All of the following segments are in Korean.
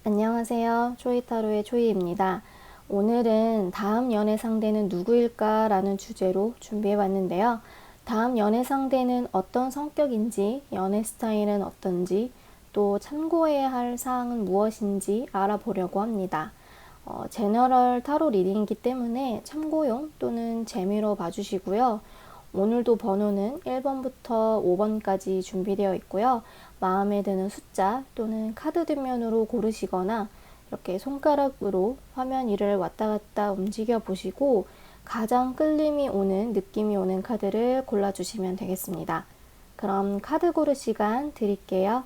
안녕하세요. 초이타로의 초이입니다. 오늘은 다음 연애 상대는 누구일까? 라는 주제로 준비해 봤는데요. 다음 연애 상대는 어떤 성격인지, 연애 스타일은 어떤지, 또 참고해야 할 사항은 무엇인지 알아보려고 합니다. 제너럴 타로 리딩이기 때문에 참고용 또는 재미로 봐주시고요. 오늘도 번호는 1번부터 5번까지 준비되어 있고요. 마음에 드는 숫자 또는 카드 뒷면으로 고르시거나 이렇게 손가락으로 화면 위를 왔다 갔다 움직여 보시고 가장 끌림이 오는, 느낌이 오는 카드를 골라주시면 되겠습니다. 그럼 카드 고를 시간 드릴게요.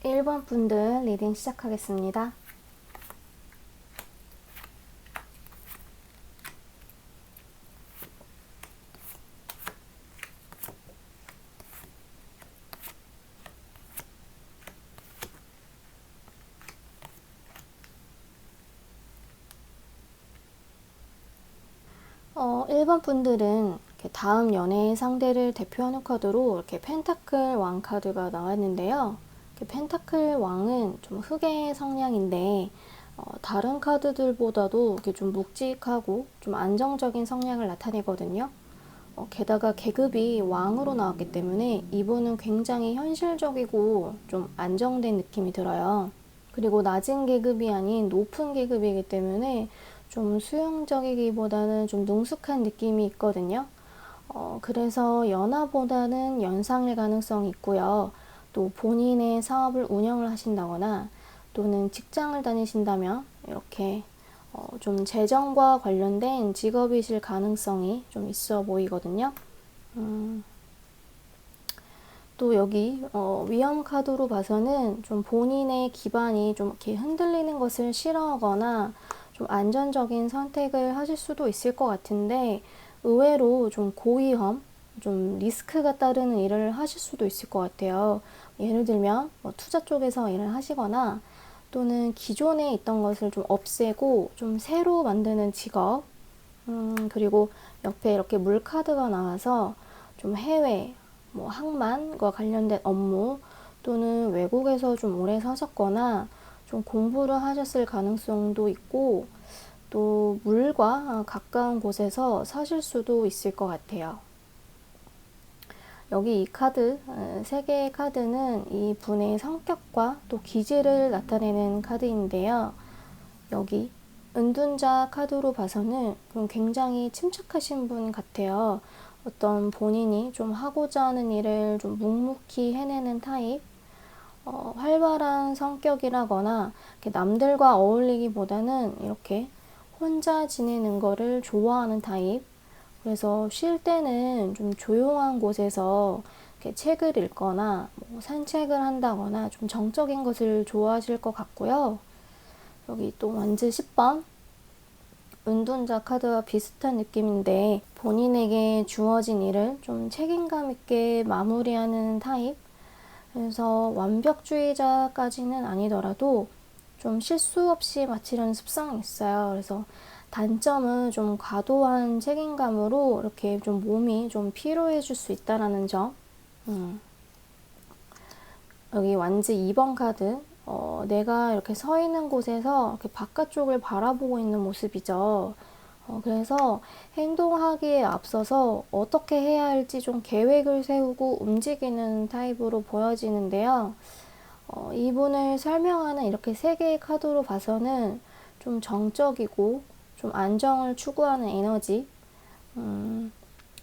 1번 분들 리딩 시작하겠습니다. 1번 분들은 이렇게 다음 연애의 상대를 대표하는 카드로 이렇게 펜타클 왕 카드가 나왔는데요. 펜타클 왕은 좀 흑의 성향인데 다른 카드들보다도 이렇게 좀 묵직하고 좀 안정적인 성향을 나타내거든요. 게다가 계급이 왕으로 나왔기 때문에 이분은 굉장히 현실적이고 좀 안정된 느낌이 들어요. 그리고 낮은 계급이 아닌 높은 계급이기 때문에 좀 수용적이기보다는 좀 능숙한 느낌이 있거든요. 그래서 연하보다는 연상일 가능성이 있고요. 또 본인의 사업을 운영을 하신다거나 또는 직장을 다니신다면 이렇게 좀 재정과 관련된 직업이실 가능성이 좀 있어 보이거든요. 또 여기 위험 카드로 봐서는 좀 본인의 기반이 좀 이렇게 흔들리는 것을 싫어하거나 좀 안전적인 선택을 하실 수도 있을 것 같은데 의외로 좀 고위험, 좀 리스크가 따르는 일을 하실 수도 있을 것 같아요. 예를 들면 뭐 투자 쪽에서 일을 하시거나 또는 기존에 있던 것을 좀 없애고 좀 새로 만드는 직업, 그리고 옆에 이렇게 물 카드가 나와서 좀 해외, 뭐 항만과 관련된 업무 또는 외국에서 좀 오래 사셨거나 좀 공부를 하셨을 가능성도 있고 또 물과 가까운 곳에서 사실 수도 있을 것 같아요. 여기 이 카드, 세 개의 카드는 이 분의 성격과 또 기질을 나타내는 카드인데요. 여기 은둔자 카드로 봐서는 굉장히 침착하신 분 같아요. 어떤 본인이 좀 하고자 하는 일을 좀 묵묵히 해내는 타입, 활발한 성격이라거나 남들과 어울리기보다는 이렇게 혼자 지내는 거를 좋아하는 타입. 그래서 쉴 때는 좀 조용한 곳에서 이렇게 책을 읽거나 뭐 산책을 한다거나 좀 정적인 것을 좋아하실 것 같고요. 여기 또 완즈 10번 은둔자 카드와 비슷한 느낌인데 본인에게 주어진 일을 좀 책임감 있게 마무리하는 타입. 그래서 완벽주의자까지는 아니더라도 좀 실수 없이 마치려는 습성이 있어요. 그래서 단점은 좀 과도한 책임감으로 이렇게 좀 몸이 좀 피로해질 수 있다라는 점. 여기 완즈 2번 카드. 내가 이렇게 서 있는 곳에서 이렇게 바깥쪽을 바라보고 있는 모습이죠. 그래서 행동하기에 앞서서 어떻게 해야 할지 좀 계획을 세우고 움직이는 타입으로 보여지는데요. 이분을 설명하는 이렇게 세 개의 카드로 봐서는 좀 정적이고 좀 안정을 추구하는 에너지,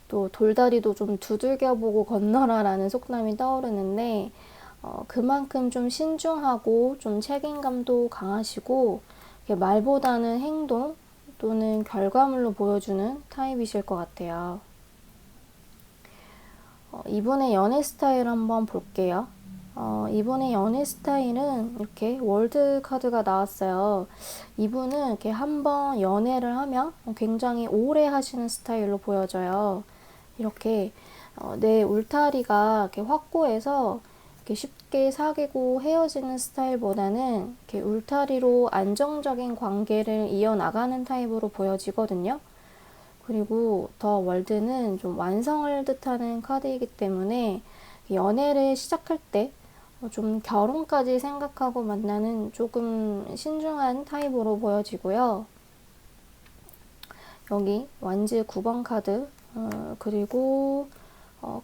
또 돌다리도 좀 두들겨보고 건너라라는 속담이 떠오르는데 그만큼 좀 신중하고 좀 책임감도 강하시고 말보다는 행동 또는 결과물로 보여주는 타입이실 것 같아요. 이분의 연애 스타일 한번 볼게요. 이분의 연애 스타일은 이렇게 월드 카드가 나왔어요. 이분은 이렇게 한번 연애를 하면 굉장히 오래 하시는 스타일로 보여져요. 이렇게 내 울타리가 이렇게 확고해서 이렇게 쉽게 사귀고 헤어지는 스타일보다는 이렇게 울타리로 안정적인 관계를 이어나가는 타입으로 보여지거든요. 그리고 더 월드는 좀 완성을 뜻하는 카드이기 때문에 연애를 시작할 때 좀 결혼까지 생각하고 만나는 조금 신중한 타입으로 보여지고요. 여기 완즈 9번 카드, 그리고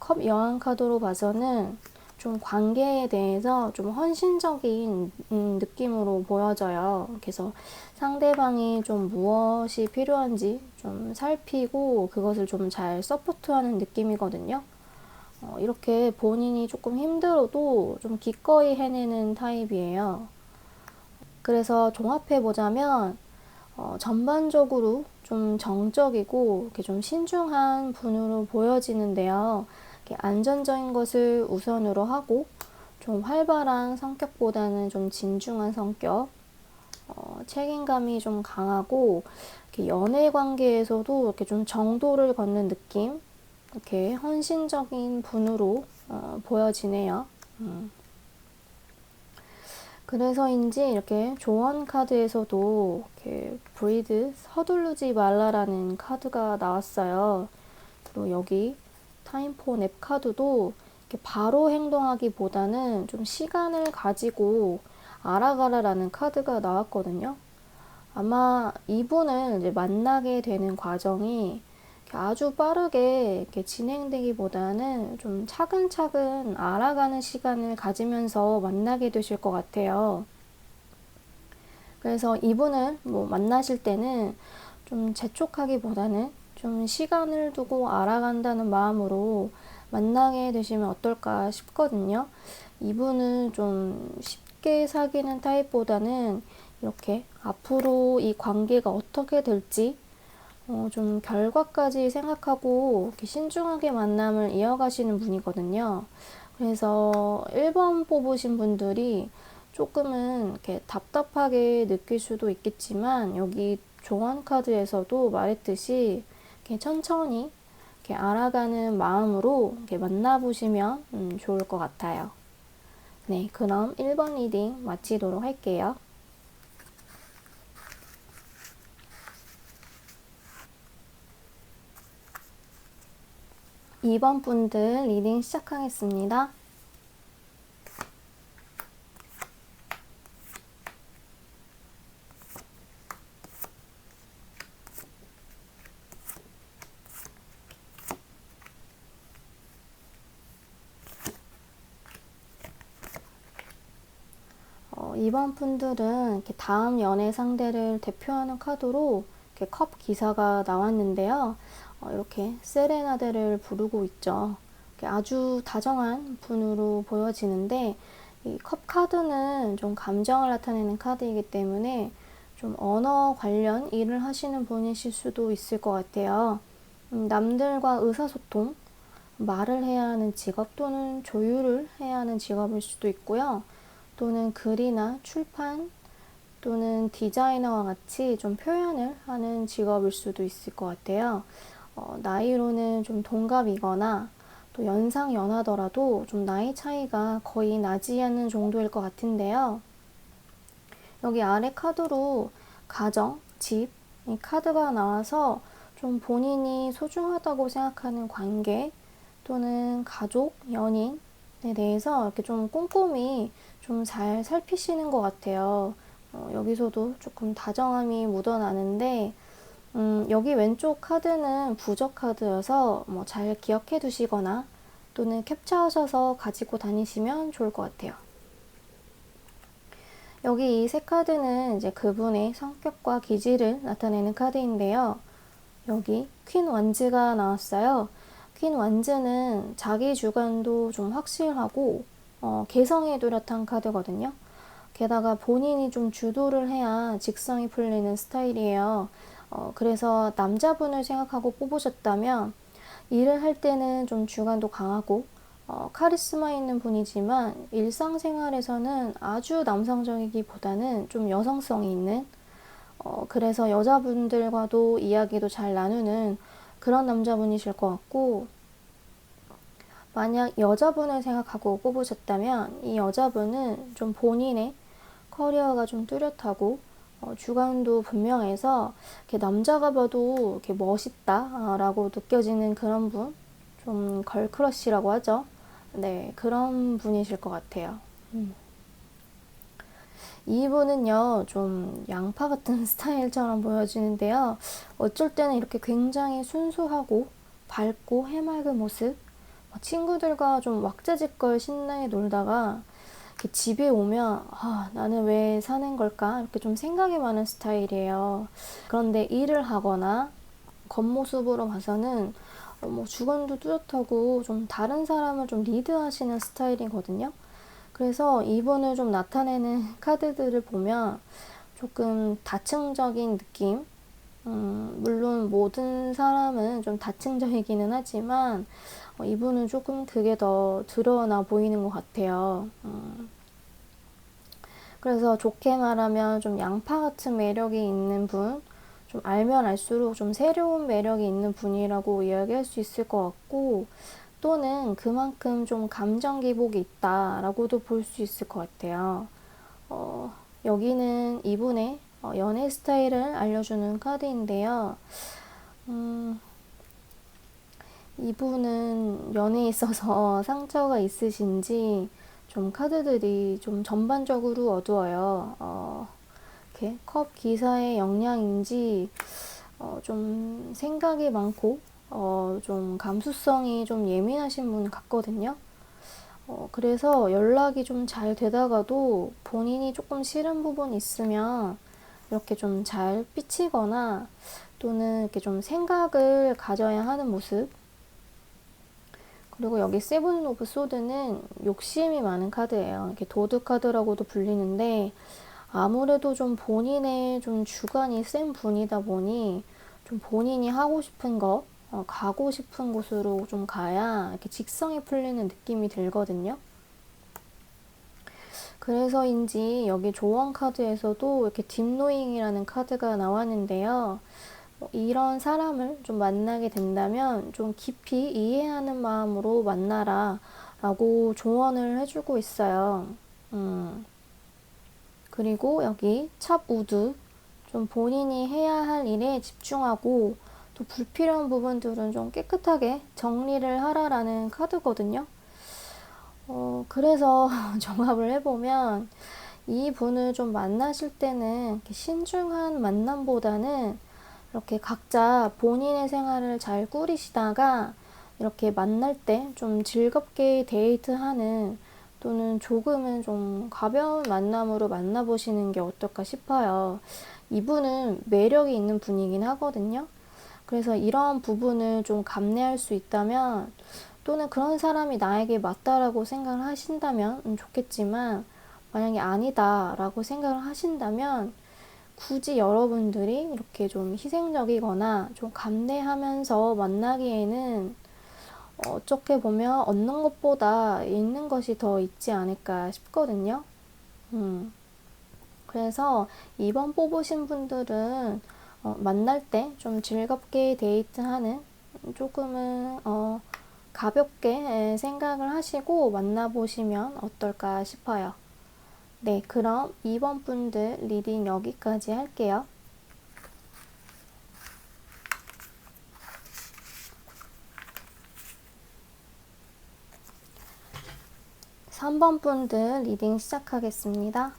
컵 여왕 카드로 봐서는 좀 관계에 대해서 좀 헌신적인 느낌으로 보여져요. 그래서 상대방이 좀 무엇이 필요한지 좀 살피고 그것을 좀 잘 서포트하는 느낌이거든요. 이렇게 본인이 조금 힘들어도 좀 기꺼이 해내는 타입이에요. 그래서 종합해보자면 전반적으로 좀 정적이고 이렇게 좀 신중한 분으로 보여지는데요. 이렇게 안전적인 것을 우선으로 하고 좀 활발한 성격보다는 좀 진중한 성격, 책임감이 좀 강하고 이렇게 연애 관계에서도 이렇게 좀 정도를 걷는 느낌, 이렇게 헌신적인 분으로 보여지네요. 그래서인지 이렇게 조언 카드에서도 이렇게 브리드 서두르지 말라라는 카드가 나왔어요. 그리고 여기 타임포 냅 카드도 이렇게 바로 행동하기보다는 좀 시간을 가지고 알아가라라는 카드가 나왔거든요. 아마 이분을 이제 만나게 되는 과정이 아주 빠르게 이렇게 진행되기보다는 좀 차근차근 알아가는 시간을 가지면서 만나게 되실 것 같아요. 그래서 이분을 뭐 만나실 때는 좀 재촉하기보다는 좀 시간을 두고 알아간다는 마음으로 만나게 되시면 어떨까 싶거든요. 이분은 좀 쉽게 사귀는 타입보다는 이렇게 앞으로 이 관계가 어떻게 될지 좀 결과까지 생각하고 이렇게 신중하게 만남을 이어가시는 분이거든요. 그래서 1번 뽑으신 분들이 조금은 이렇게 답답하게 느낄 수도 있겠지만 여기 조언 카드에서도 말했듯이 이렇게 천천히 이렇게 알아가는 마음으로 이렇게 만나보시면 좋을 것 같아요. 네, 그럼 1번 리딩 마치도록 할게요. 2번 분들 리딩 시작하겠습니다. 이번 분들은 이렇게 다음 연애 상대를 대표하는 카드로 이렇게 컵 기사가 나왔는데요. 이렇게 세레나데를 부르고 있죠. 아주 다정한 분으로 보여지는데 이 컵 카드는 좀 감정을 나타내는 카드이기 때문에 좀 언어 관련 일을 하시는 분이실 수도 있을 것 같아요. 남들과 의사소통, 말을 해야 하는 직업 또는 조율을 해야 하는 직업일 수도 있고요. 또는 글이나 출판 또는 디자이너와 같이 좀 표현을 하는 직업일 수도 있을 것 같아요. 나이로는 좀 동갑이거나 또 연상 연하더라도 좀 나이 차이가 거의 나지 않는 정도일 것 같은데요. 여기 아래 카드로 가정, 집, 이 카드가 나와서 좀 본인이 소중하다고 생각하는 관계 또는 가족, 연인에 대해서 이렇게 좀 꼼꼼히 좀 잘 살피시는 것 같아요. 여기서도 조금 다정함이 묻어나는데 여기 왼쪽 카드는 부적 카드여서 뭐 잘 기억해 두시거나 또는 캡처하셔서 가지고 다니시면 좋을 것 같아요. 여기 이 세 카드는 이제 그분의 성격과 기질을 나타내는 카드인데요. 여기 퀸 완즈가 나왔어요. 퀸 완즈는 자기 주관도 좀 확실하고 개성이 뚜렷한 카드거든요. 게다가 본인이 좀 주도를 해야 직성이 풀리는 스타일이에요. 그래서 남자분을 생각하고 뽑으셨다면 일을 할 때는 좀 주관도 강하고 카리스마 있는 분이지만 일상생활에서는 아주 남성적이기보다는 좀 여성성이 있는, 그래서 여자분들과도 이야기도 잘 나누는 그런 남자분이실 것 같고, 만약 여자분을 생각하고 꼽으셨다면 이 여자분은 좀 본인의 커리어가 좀 뚜렷하고 주관도 분명해서 이렇게 남자가 봐도 이렇게 멋있다라고 느껴지는 그런 분, 좀 걸크러쉬라고 하죠. 네, 그런 분이실 것 같아요. 이분은요, 좀 양파 같은 스타일처럼 보여지는데요. 어쩔 때는 이렇게 굉장히 순수하고 밝고 해맑은 모습, 친구들과 좀 왁자지껄 신나게 놀다가 이렇게 집에 오면 나는 왜 사는 걸까? 이렇게 좀 생각이 많은 스타일이에요. 그런데 일을 하거나 겉모습으로 봐서는 뭐 주관도 뚜렷하고 좀 다른 사람을 좀 리드하시는 스타일이거든요. 그래서 이분을 좀 나타내는 카드들을 보면 조금 다층적인 느낌, 물론 모든 사람은 좀 다층적이기는 하지만 이분은 조금 그게 더 드러나 보이는 것 같아요. 그래서 좋게 말하면 좀 양파 같은 매력이 있는 분, 좀 알면 알수록 좀 새로운 매력이 있는 분이라고 이야기할 수 있을 것 같고, 또는 그만큼 좀 감정 기복이 있다라고도 볼 수 있을 것 같아요. 여기는 이분의 연애 스타일을 알려주는 카드인데요. 이분은 연애에 있어서 상처가 있으신지 좀 카드들이 좀 전반적으로 어두워요. 이렇게 컵 기사의 영향인지 좀 생각이 많고 좀 감수성이 좀 예민하신 분 같거든요. 그래서 연락이 좀 잘 되다가도 본인이 조금 싫은 부분이 있으면 이렇게 좀 잘 삐치거나 또는 이렇게 좀 생각을 가져야 하는 모습. 그리고 여기 세븐 오브 소드는 욕심이 많은 카드예요. 이렇게 도드 카드라고도 불리는데 아무래도 좀 본인의 좀 주관이 센 분이다 보니 좀 본인이 하고 싶은 거, 가고 싶은 곳으로 좀 가야 이렇게 직성이 풀리는 느낌이 들거든요. 그래서인지 여기 조언 카드에서도 이렇게 딥노잉이라는 카드가 나왔는데요. 이런 사람을 좀 만나게 된다면 좀 깊이 이해하는 마음으로 만나라 라고 조언을 해주고 있어요. 그리고 여기 찹 우드, 좀 본인이 해야 할 일에 집중하고 또 불필요한 부분들은 좀 깨끗하게 정리를 하라라는 카드거든요. 그래서 종합을 해보면 이 분을 좀 만나실 때는 신중한 만남보다는 이렇게 각자 본인의 생활을 잘 꾸리시다가 이렇게 만날 때 좀 즐겁게 데이트하는 또는 조금은 좀 가벼운 만남으로 만나보시는 게 어떨까 싶어요. 이분은 매력이 있는 분이긴 하거든요. 그래서 이런 부분을 좀 감내할 수 있다면 또는 그런 사람이 나에게 맞다라고 생각을 하신다면 좋겠지만 만약에 아니다라고 생각을 하신다면 굳이 여러분들이 이렇게 좀 희생적이거나 좀 감내하면서 만나기에는 어떻게 보면 얻는 것보다 잃는 것이 더 있지 않을까 싶거든요. 그래서 이번 뽑으신 분들은 만날 때 좀 즐겁게 데이트하는 조금은 가볍게 생각을 하시고 만나보시면 어떨까 싶어요. 네, 그럼 2번 분들 리딩 여기까지 할게요. 3번 분들 리딩 시작하겠습니다.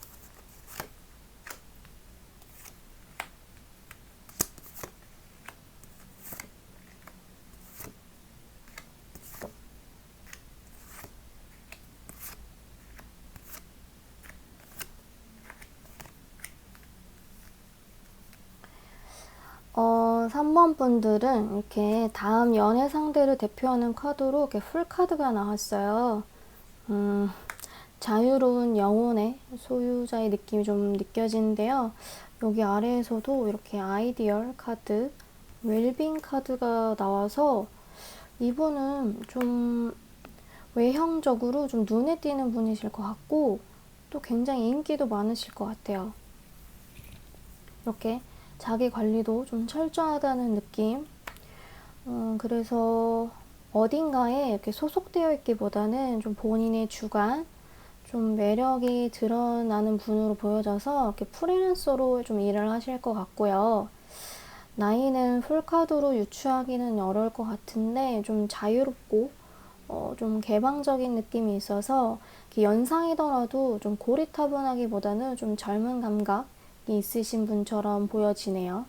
어, 3번 분들은 이렇게 다음 연애 상대를 대표하는 카드로 이렇게 풀카드가 나왔어요. 자유로운 영혼의 소유자의 느낌이 좀 느껴지는데요. 여기 아래에서도 이렇게 아이디얼 카드, 웰빙 카드가 나와서 이분은 좀 외형적으로 좀 눈에 띄는 분이실 것 같고 또 굉장히 인기도 많으실 것 같아요. 이렇게 자기 관리도 좀 철저하다는 느낌. 그래서 어딘가에 이렇게 소속되어 있기보다는 좀 본인의 주관, 좀 매력이 드러나는 분으로 보여져서 이렇게 프리랜서로 좀 일을 하실 것 같고요. 나이는 풀카드로 유추하기는 어려울 것 같은데 좀 자유롭고 좀 개방적인 느낌이 있어서 연상이더라도 좀 고리타분하기보다는 좀 젊은 감각이 있으신 분처럼 보여지네요.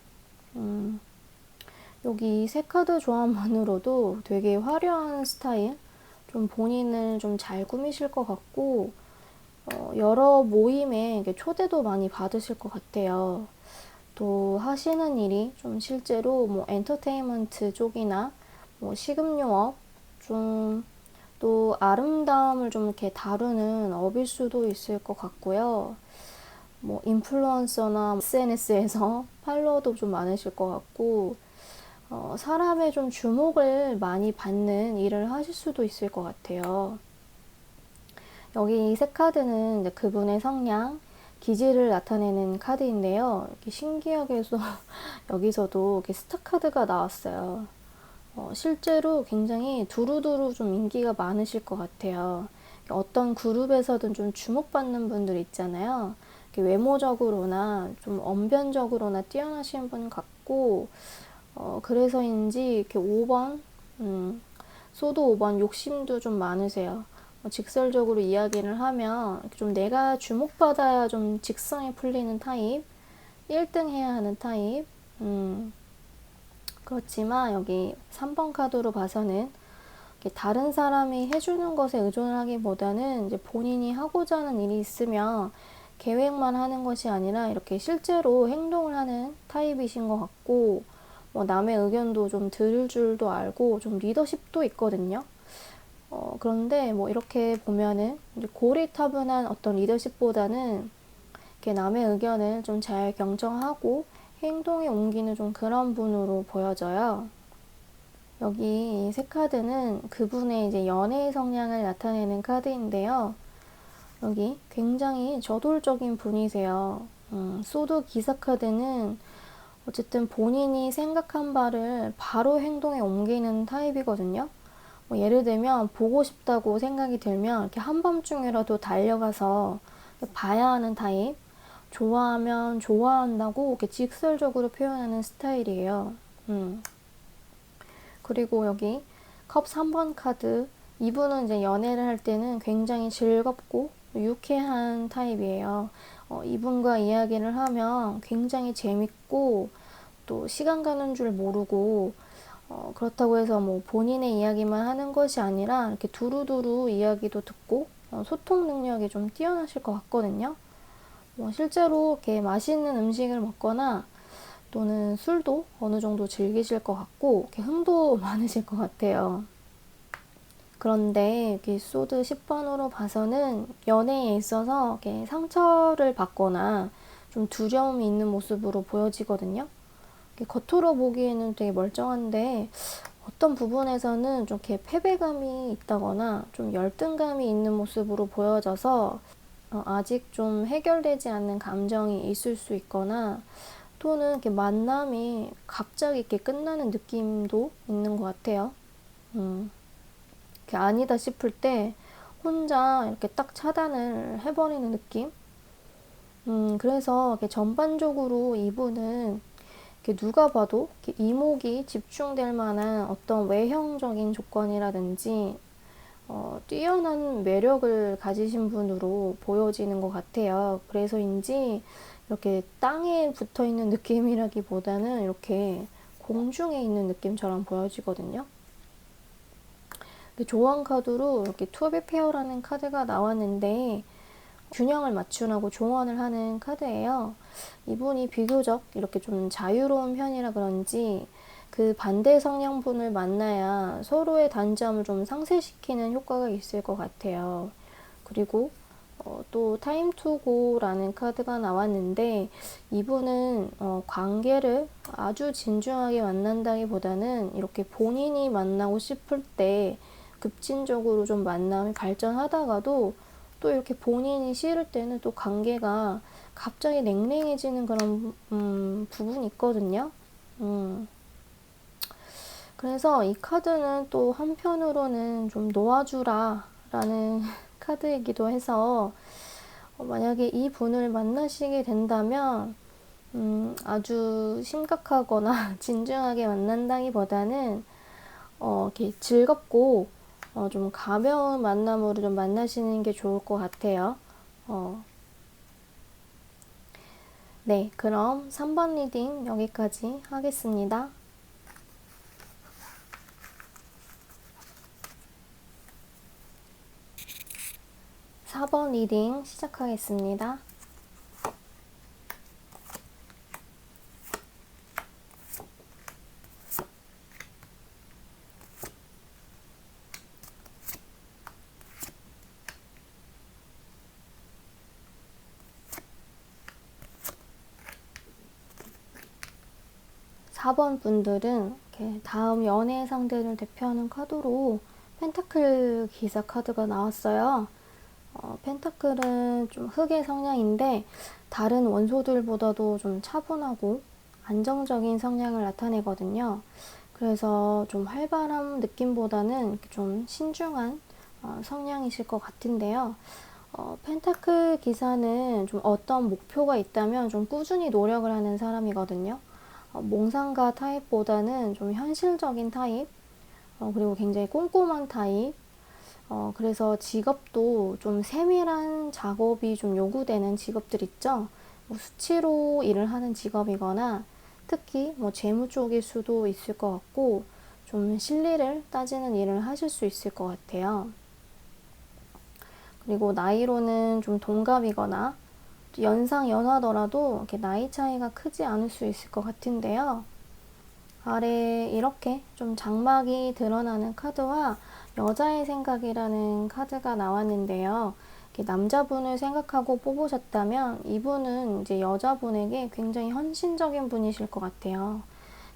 여기 세 카드 조합만으로도 되게 화려한 스타일, 좀 본인을 좀 잘 꾸미실 것 같고 여러 모임에 초대도 많이 받으실 것 같아요. 또 하시는 일이 좀 실제로 뭐 엔터테인먼트 쪽이나 뭐 식음료업 좀 또 아름다움을 좀 이렇게 다루는 업일 수도 있을 것 같고요. 뭐 인플루언서나 SNS에서 팔로워도 좀 많으실 것 같고 사람의 좀 주목을 많이 받는 일을 하실 수도 있을 것 같아요. 여기 이 세 카드는 이제 그분의 성향, 기질을 나타내는 카드인데요. 이렇게 신기하게도 여기서도 이렇게 스타 카드가 나왔어요. 실제로 굉장히 두루두루 좀 인기가 많으실 것 같아요. 어떤 그룹에서든 좀 주목받는 분들 있잖아요. 외모적으로나 좀 언변적으로나 뛰어나신 분 같고, 그래서인지 이렇게 5번, 소도 5번 욕심도 좀 많으세요. 직설적으로 이야기를 하면 좀 내가 주목받아야 좀 직성이 풀리는 타입, 1등 해야 하는 타입, 그렇지만 여기 3번 카드로 봐서는 다른 사람이 해주는 것에 의존을 하기보다는 이제 본인이 하고자 하는 일이 있으면 계획만 하는 것이 아니라 이렇게 실제로 행동을 하는 타입이신 것 같고, 뭐 남의 의견도 좀 들을 줄도 알고 좀 리더십도 있거든요. 그런데 뭐 이렇게 보면은 이제 고리타분한 어떤 리더십보다는 이렇게 남의 의견을 좀 잘 경청하고 행동에 옮기는 좀 그런 분으로 보여져요. 여기 이 세 카드는 그분의 이제 연애의 성향을 나타내는 카드인데요. 여기 굉장히 저돌적인 분이세요. 소드 기사 카드는 어쨌든 본인이 생각한 바를 바로 행동에 옮기는 타입이거든요. 뭐 예를 들면 보고 싶다고 생각이 들면 이렇게 한밤중이라도 달려가서 봐야 하는 타입, 좋아하면 좋아한다고 이렇게 직설적으로 표현하는 스타일이에요. 그리고 여기 컵 3번 카드, 이분은 이제 연애를 할 때는 굉장히 즐겁고 유쾌한 타입이에요. 이분과 이야기를 하면 굉장히 재밌고 또 시간 가는 줄 모르고 그렇다고 해서 뭐 본인의 이야기만 하는 것이 아니라 이렇게 두루두루 이야기도 듣고 소통 능력이 좀 뛰어나실 것 같거든요. 실제로 이렇게 맛있는 음식을 먹거나 또는 술도 어느 정도 즐기실 것 같고 이렇게 흥도 많으실 것 같아요. 그런데 여기 소드 10번으로 봐서는 연애에 있어서 이렇게 상처를 받거나 좀 두려움이 있는 모습으로 보여지거든요. 겉으로 보기에는 되게 멀쩡한데 어떤 부분에서는 좀 이렇게 패배감이 있다거나 좀 열등감이 있는 모습으로 보여져서 아직 좀 해결되지 않는 감정이 있을 수 있거나 또는 이렇게 만남이 갑자기 이렇게 끝나는 느낌도 있는 것 같아요. 아니다 싶을 때 혼자 이렇게 딱 차단을 해버리는 느낌? 그래서 이렇게 전반적으로 이분은 이렇게 누가 봐도 이렇게 이목이 집중될 만한 어떤 외형적인 조건이라든지 뛰어난 매력을 가지신 분으로 보여지는 것 같아요. 그래서인지 이렇게 땅에 붙어 있는 느낌이라기보다는 이렇게 공중에 있는 느낌처럼 보여지거든요. 조언 카드로 이렇게 투비 페어라는 카드가 나왔는데 균형을 맞추라고 조언을 하는 카드예요. 이분이 비교적 이렇게 좀 자유로운 편이라 그런지 그 반대 성향분을 만나야 서로의 단점을 좀 상쇄시키는 효과가 있을 것 같아요. 그리고 또 타임 투 고라는 카드가 나왔는데 이분은 관계를 아주 진중하게 만난다기보다는 이렇게 본인이 만나고 싶을 때 급진적으로 좀 만남이 발전하다가도 또 이렇게 본인이 싫을 때는 또 관계가 갑자기 냉랭해지는 그런 부분이 있거든요. 그래서 이 카드는 또 한편으로는 좀 놓아주라 라는 카드이기도 해서 만약에 이 분을 만나시게 된다면 아주 심각하거나 진중하게 만난다기보다는 이렇게 즐겁고 좀 가벼운 만남으로 좀 만나시는 게 좋을 것 같아요. 네, 그럼 3번 리딩 여기까지 하겠습니다. 4번 리딩 시작하겠습니다. 사 번 분들은 이렇게 다음 연애 상대를 대표하는 카드로 펜타클 기사 카드가 나왔어요. 펜타클은 좀 흑의 성향인데 다른 원소들보다도 좀 차분하고 안정적인 성향을 나타내거든요. 그래서 좀 활발한 느낌보다는 좀 신중한 성향이실 것 같은데요. 펜타클 기사는 좀 어떤 목표가 있다면 좀 꾸준히 노력을 하는 사람이거든요. 몽상가 타입보다는 좀 현실적인 타입, 그리고 굉장히 꼼꼼한 타입, 그래서 직업도 좀 세밀한 작업이 좀 요구되는 직업들 있죠. 뭐 수치로 일을 하는 직업이거나 특히 뭐 재무 쪽일 수도 있을 것 같고 좀 실리를 따지는 일을 하실 수 있을 것 같아요. 그리고 나이로는 좀 동갑이거나 연상 연하더라도 이렇게 나이 차이가 크지 않을 수 있을 것 같은데요. 아래 이렇게 좀 장막이 드러나는 카드와 여자의 생각이라는 카드가 나왔는데요. 남자분을 생각하고 뽑으셨다면 이분은 이제 여자분에게 굉장히 헌신적인 분이실 것 같아요.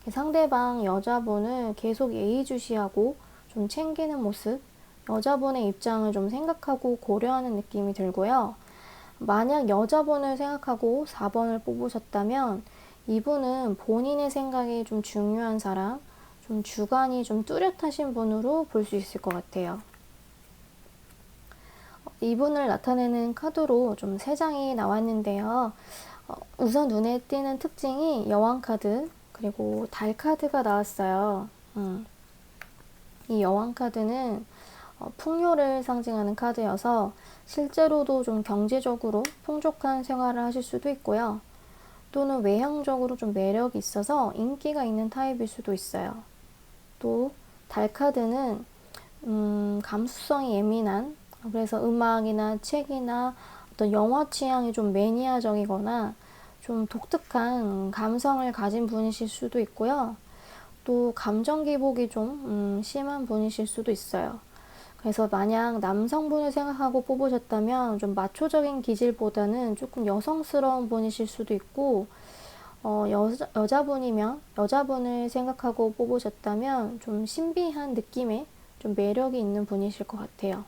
상대방 여자분을 계속 예의주시하고 좀 챙기는 모습, 여자분의 입장을 좀 생각하고 고려하는 느낌이 들고요. 만약 여자분을 생각하고 4번을 뽑으셨다면 이분은 본인의 생각이 좀 중요한 사람, 좀 주관이 좀 뚜렷하신 분으로 볼 수 있을 것 같아요. 이분을 나타내는 카드로 좀 3장이 나왔는데요. 우선 눈에 띄는 특징이 여왕 카드, 그리고 달 카드가 나왔어요. 이 여왕 카드는 풍요를 상징하는 카드여서 실제로도 좀 경제적으로 풍족한 생활을 하실 수도 있고요. 또는 외형적으로 좀 매력이 있어서 인기가 있는 타입일 수도 있어요. 또 달 카드는 감수성이 예민한, 그래서 음악이나 책이나 어떤 영화 취향이 좀 매니아적이거나 좀 독특한 감성을 가진 분이실 수도 있고요. 또 감정 기복이 좀 심한 분이실 수도 있어요. 그래서 만약 남성분을 생각하고 뽑으셨다면 좀 마초적인 기질보다는 조금 여성스러운 분이실 수도 있고, 여자분이면 여자분을 생각하고 뽑으셨다면 좀 신비한 느낌의 좀 매력이 있는 분이실 것 같아요.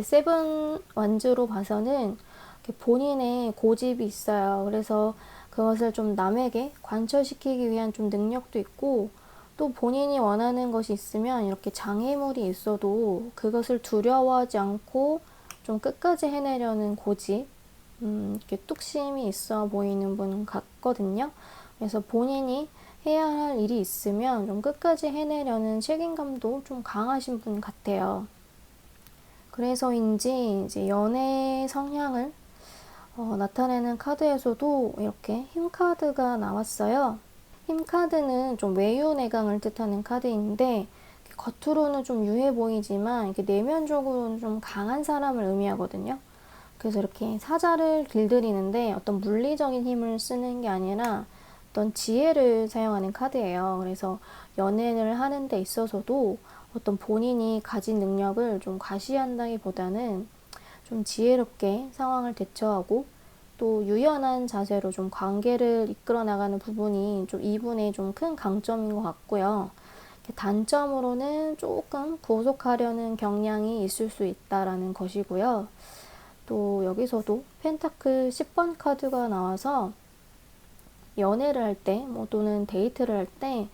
세븐 완즈로 봐서는 본인의 고집이 있어요. 그래서 그것을 좀 남에게 관철시키기 위한 좀 능력도 있고, 또 본인이 원하는 것이 있으면 이렇게 장애물이 있어도 그것을 두려워하지 않고 좀 끝까지 해내려는 고집, 이렇게 뚝심이 있어 보이는 분 같거든요. 그래서 본인이 해야 할 일이 있으면 좀 끝까지 해내려는 책임감도 좀 강하신 분 같아요. 그래서인지 이제 연애 성향을 나타내는 카드에서도 이렇게 힘 카드가 나왔어요. 힘 카드는 좀 외유내강을 뜻하는 카드인데 겉으로는 좀 유해 보이지만 이렇게 내면적으로는 좀 강한 사람을 의미하거든요. 그래서 이렇게 사자를 길들이는데 어떤 물리적인 힘을 쓰는 게 아니라 어떤 지혜를 사용하는 카드예요. 그래서 연애를 하는 데 있어서도 어떤 본인이 가진 능력을 좀 과시한다기보다는 좀 지혜롭게 상황을 대처하고 또 유연한 자세로 좀 관계를 이끌어 나가는 부분이 좀 이분의 좀 큰 강점인 것 같고요. 단점으로는 조금 구속하려는 경향이 있을 수 있다라는 것이고요. 또 여기서도 펜타클 10번 카드가 나와서 연애를 할 때, 또는 데이트를 할 때,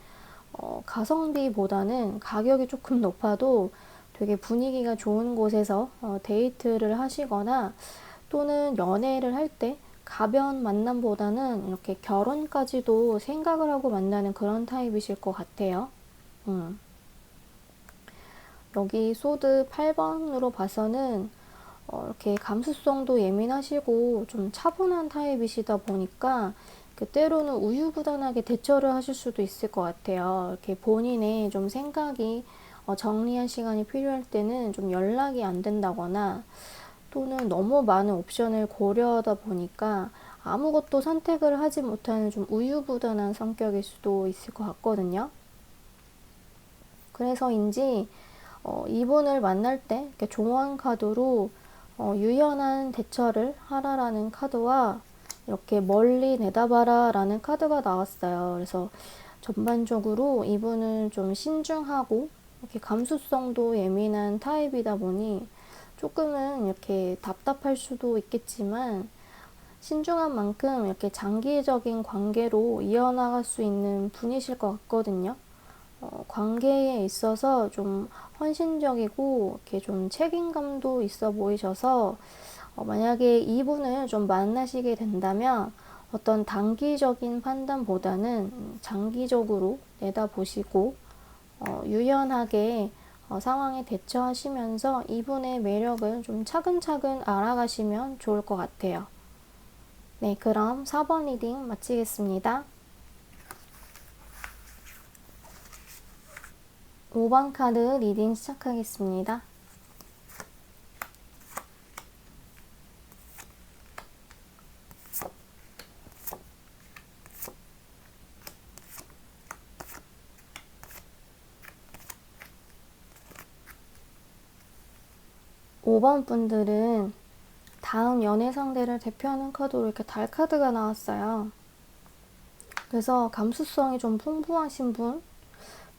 가성비보다는 가격이 조금 높아도 되게 분위기가 좋은 곳에서 데이트를 하시거나, 또는 연애를 할 때 가벼운 만남보다는 이렇게 결혼까지도 생각을 하고 만나는 그런 타입이실 것 같아요. 여기 소드 8번으로 봐서는 이렇게 감수성도 예민하시고 좀 차분한 타입이시다 보니까 때로는 우유부단하게 대처를 하실 수도 있을 것 같아요. 이렇게 본인의 좀 생각이 정리한 시간이 필요할 때는 좀 연락이 안 된다거나, 또는 너무 많은 옵션을 고려하다 보니까 아무것도 선택을 하지 못하는 좀 우유부단한 성격일 수도 있을 것 같거든요. 그래서인지 이분을 만날 때 이렇게 종원 카드로 유연한 대처를 하라라는 카드와 이렇게 멀리 내다봐라 라는 카드가 나왔어요. 그래서 전반적으로 이분은 좀 신중하고 이렇게 감수성도 예민한 타입이다 보니 조금은 이렇게 답답할 수도 있겠지만, 신중한 만큼 이렇게 장기적인 관계로 이어나갈 수 있는 분이실 것 같거든요. 관계에 있어서 좀 헌신적이고 이렇게 좀 책임감도 있어 보이셔서 만약에 이분을 좀 만나시게 된다면 어떤 단기적인 판단보다는 장기적으로 내다보시고 유연하게 상황에 대처하시면서 이분의 매력을 좀 차근차근 알아가시면 좋을 것 같아요. 네, 그럼 4번 리딩 마치겠습니다. 5번 카드 리딩 시작하겠습니다. 오 번 분들은 다음 연애 상대를 대표하는 카드로 이렇게 달 카드가 나왔어요. 그래서 감수성이 좀 풍부하신 분,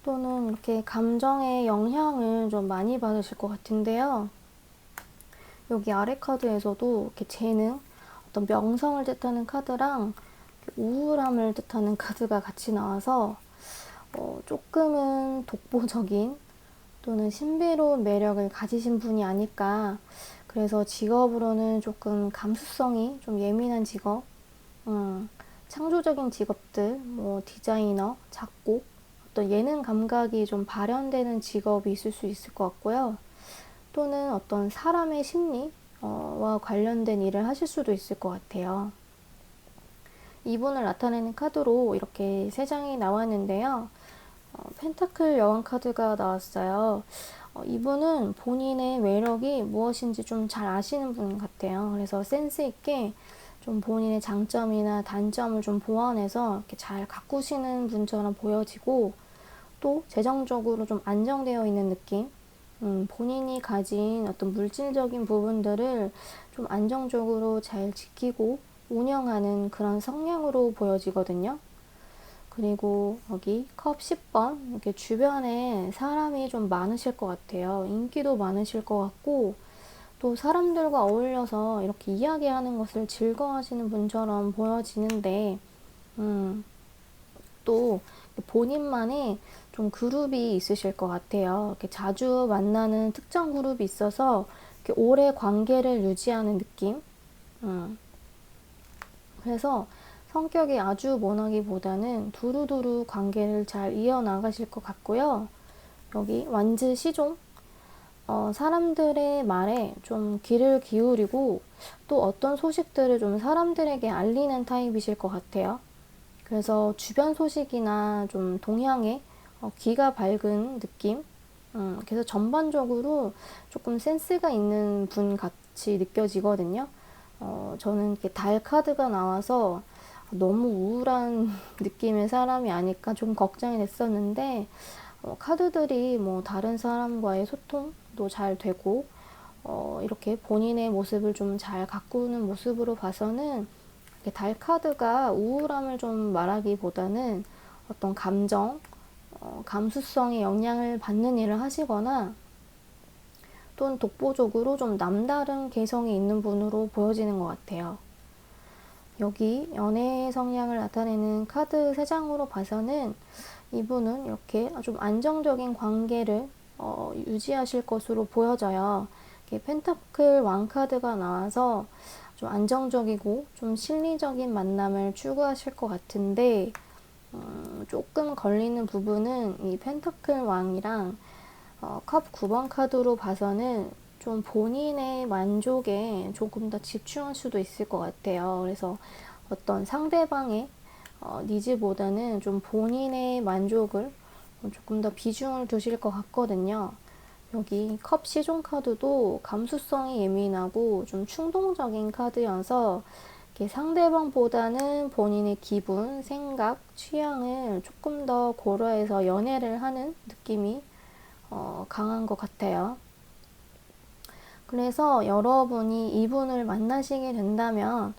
또는 이렇게 감정의 영향을 좀 많이 받으실 것 같은데요. 여기 아래 카드에서도 이렇게 재능, 어떤 명성을 뜻하는 카드랑 우울함을 뜻하는 카드가 같이 나와서 조금은 독보적인 또는 신비로운 매력을 가지신 분이 아닐까. 그래서 직업으로는 조금 감수성이 좀 예민한 직업, 창조적인 직업들, 디자이너, 작곡, 어떤 예능 감각이 좀 발현되는 직업이 있을 수 있을 것 같고요. 또는 어떤 사람의 심리와 관련된 일을 하실 수도 있을 것 같아요. 이분을 나타내는 카드로 이렇게 3장이 나왔는데요. 펜타클 여왕 카드가 나왔어요. 이분은 본인의 매력이 무엇인지 좀 잘 아시는 분 같아요. 그래서 센스 있게 좀 본인의 장점이나 단점을 좀 보완해서 이렇게 잘 가꾸시는 분처럼 보여지고, 또 재정적으로 좀 안정되어 있는 느낌, 본인이 가진 어떤 물질적인 부분들을 좀 안정적으로 잘 지키고 운영하는 그런 성향으로 보여지거든요. 그리고 여기 컵 10번 이렇게 주변에 사람이 좀 많으실 것 같아요. 인기도 많으실 것 같고, 또 사람들과 어울려서 이렇게 이야기하는 것을 즐거워하시는 분처럼 보여지는데, 또 본인만의 좀 그룹이 있으실 것 같아요. 이렇게 자주 만나는 특정 그룹이 있어서 이렇게 오래 관계를 유지하는 느낌. 그래서 성격이 아주 모나기보다는 두루두루 관계를 잘 이어나가실 것 같고요. 여기 완즈 시종. 사람들의 말에 좀 귀를 기울이고, 또 어떤 소식들을 좀 사람들에게 알리는 타입이실 것 같아요. 그래서 주변 소식이나 좀 동향에 귀가 밝은 느낌. 그래서 전반적으로 조금 센스가 있는 분 같이 느껴지거든요. 저는 이렇게 달 카드가 나와서 너무 우울한 느낌의 사람이 아닐까 좀 걱정이 됐었는데, 카드들이 다른 사람과의 소통도 잘 되고, 이렇게 본인의 모습을 좀 잘 가꾸는 모습으로 봐서는 달 카드가 우울함을 좀 말하기보다는 어떤 감정, 감수성에 영향을 받는 일을 하시거나 또는 독보적으로 좀 남다른 개성이 있는 분으로 보여지는 것 같아요. 여기 연애 성향을 나타내는 카드 3장으로 봐서는 이분은 이렇게 좀 안정적인 관계를 유지하실 것으로 보여져요. 이렇게 펜타클 왕 카드가 나와서 좀 안정적이고 좀 실리적인 만남을 추구하실 것 같은데 조금 걸리는 부분은 이 펜타클 왕이랑 컵 9번 카드로 봐서는 좀 본인의 만족에 조금 더 집중할 수도 있을 것 같아요. 그래서 어떤 상대방의 니즈보다는 좀 본인의 만족을 조금 더 비중을 두실 것 같거든요. 여기 컵 시종 카드도 감수성이 예민하고 좀 충동적인 카드여서 이렇게 상대방보다는 본인의 기분, 생각, 취향을 조금 더 고려해서 연애를 하는 느낌이 강한 것 같아요. 그래서 여러분이 이분을 만나시게 된다면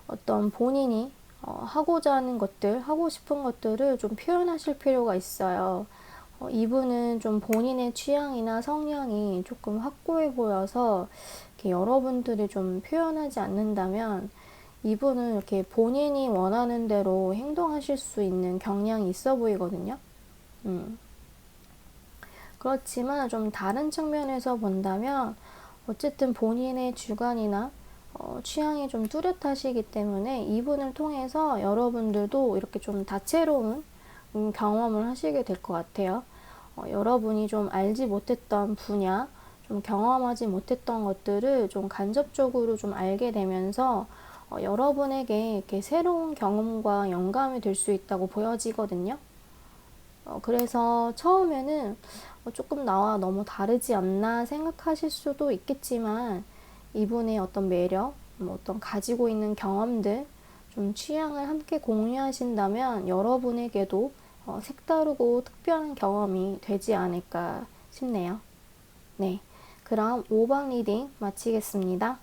어떤 본인이 하고자 하는 것들, 하고 싶은 것들을 좀 표현하실 필요가 있어요. 이분은 좀 본인의 취향이나 성향이 조금 확고해 보여서 이렇게 여러분들이 좀 표현하지 않는다면 이분은 이렇게 본인이 원하는 대로 행동하실 수 있는 경향이 있어 보이거든요. 그렇지만 좀 다른 측면에서 본다면 어쨌든 본인의 주관이나 취향이 좀 뚜렷하시기 때문에 이분을 통해서 여러분들도 이렇게 좀 다채로운 경험을 하시게 될 것 같아요. 여러분이 좀 알지 못했던 분야, 좀 경험하지 못했던 것들을 좀 간접적으로 좀 알게 되면서 여러분에게 이렇게 새로운 경험과 영감이 될 수 있다고 보여지거든요. 그래서 처음에는 조금 나와 너무 다르지 않나 생각하실 수도 있겠지만 이분의 어떤 매력, 어떤 가지고 있는 경험들, 좀 취향을 함께 공유하신다면 여러분에게도 색다르고 특별한 경험이 되지 않을까 싶네요. 네, 그럼 5번 리딩 마치겠습니다.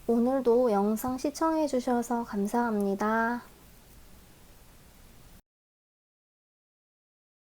오늘도 영상 시청해주셔서 감사합니다.